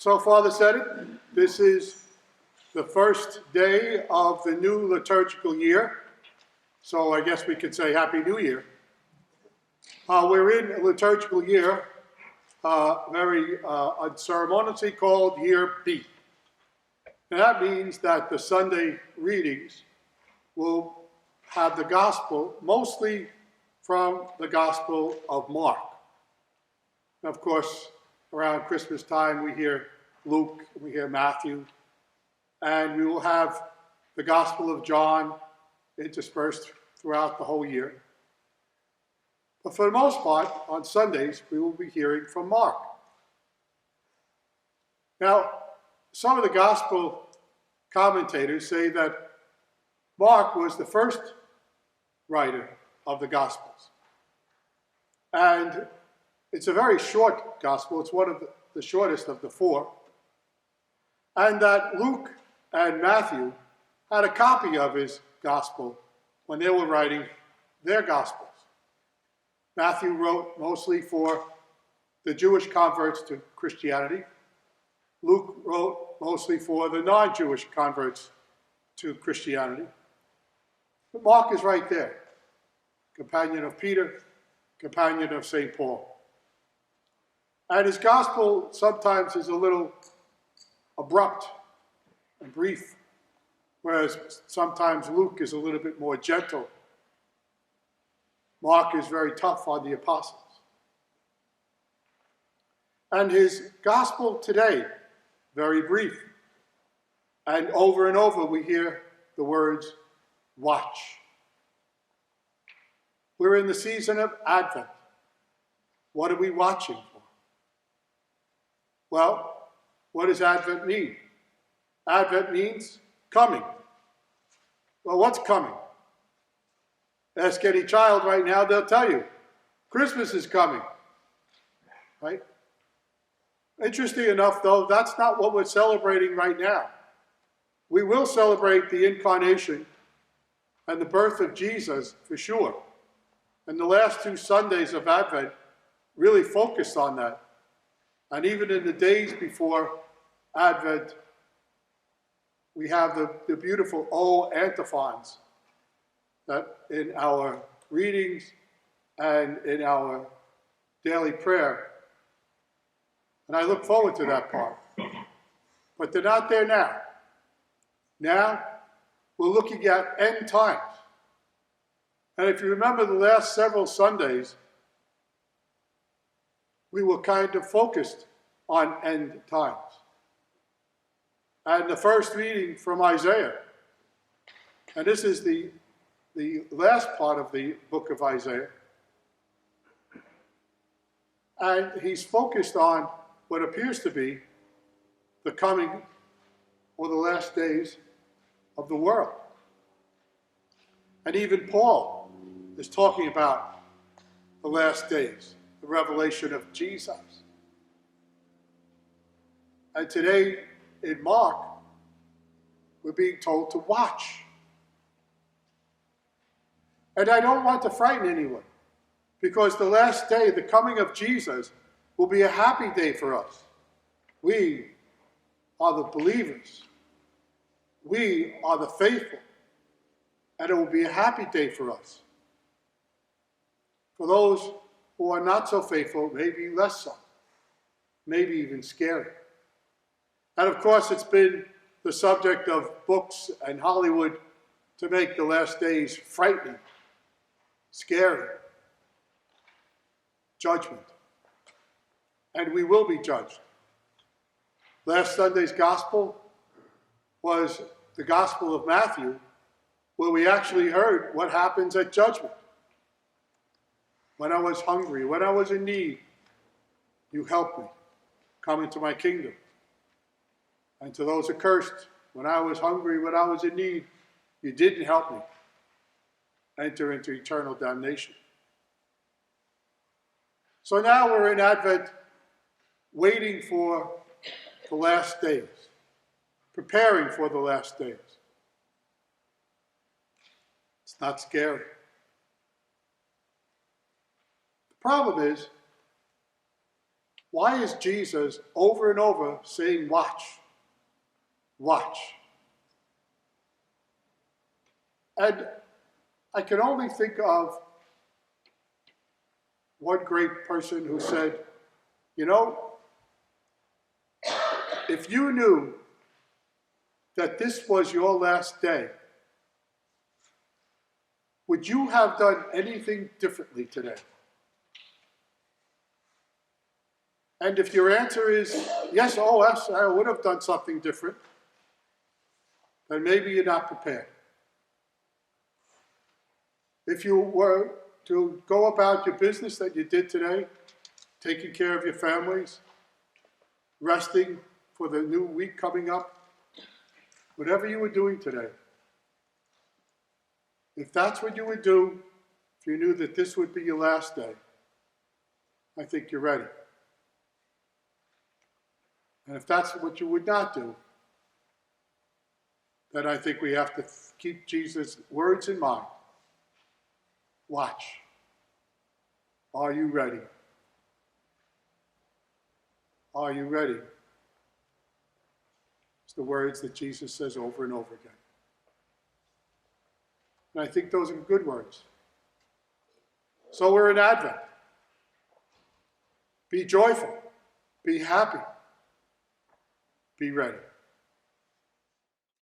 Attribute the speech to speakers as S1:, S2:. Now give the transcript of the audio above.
S1: So, Father said it, this is the first day of the new liturgical year. So I guess we could say Happy New Year. We're in a liturgical year, very unceremoniously called Year B. And that means that the Sunday readings will have the Gospel mostly from the Gospel of Mark. And of course, around Christmas time, we hear Luke, we hear Matthew, and we will have the Gospel of John interspersed throughout the whole year. But for the most part, on Sundays, we will be hearing from Mark. Now, some of the Gospel commentators say that Mark was the first writer of the Gospels. And it's a very short Gospel. It's one of the shortest of the four. And that Luke and Matthew had a copy of his Gospel when they were writing their Gospels. Matthew wrote mostly for the Jewish converts to Christianity. Luke wrote mostly for the non-Jewish converts to Christianity. But Mark is right there, companion of Peter, companion of St. Paul. And his gospel sometimes is a little abrupt and brief, whereas sometimes Luke is a little bit more gentle. Mark is very tough on the apostles. And his gospel today, very brief. And over we hear the words, watch. We're in the season of Advent. What are we watching for? Well, what does Advent mean? Advent means coming. Well, what's coming? Ask any child right now, they'll tell you. Christmas is coming. Right? Interesting enough, though, that's not what we're celebrating right now. We will celebrate the incarnation and the birth of Jesus for sure. And the last two Sundays of Advent really focused on that. And even in the days before Advent, we have the beautiful O antiphons that in our readings and in our daily prayer. And I look forward to that part. But they're not there now. Now, we're looking at end times. And if you remember the last several Sundays, we were kind of focused on end times. And the first reading from Isaiah, and this is the last part of the book of Isaiah, and he's focused on what appears to be the coming or the last days of the world. And even Paul is talking about the last days, the revelation of Jesus. And today in Mark, we're being told to watch. And I don't want to frighten anyone, because the last day, the coming of Jesus, will be a happy day for us. We are the believers. We are the faithful. And it will be a happy day for us. For those who are not so faithful, maybe less so. Maybe even scary. And of course, it's been the subject of books and Hollywood to make the last days frightening, scary, judgment. And we will be judged. Last Sunday's gospel was the Gospel of Matthew, where we actually heard what happens at judgment. When I was hungry, when I was in need, you helped me come into my kingdom. And to those accursed, when I was hungry, when I was in need, you didn't help me enter into eternal damnation. So now we're in Advent, waiting for the last days, preparing for the last days. It's not scary. The problem is, Why is Jesus over and over saying, watch, watch? And I can only think of one great person who said, you know, if you knew that this was your last day, would you have done anything differently today? And if your answer is yes, oh yes, I would have done something different, then maybe you're not prepared. If you were to go about your business that you did today, taking care of your families, resting for the new week coming up, whatever you were doing today, if that's what you would do, if you knew that this would be your last day, I think you're ready. And if that's what you would not do, then I think we have to keep Jesus' words in mind. Watch. Are you ready? Are you ready? It's the words that Jesus says over and over again. And I think those are good words. So we're in Advent. Be joyful. Be happy. Be ready.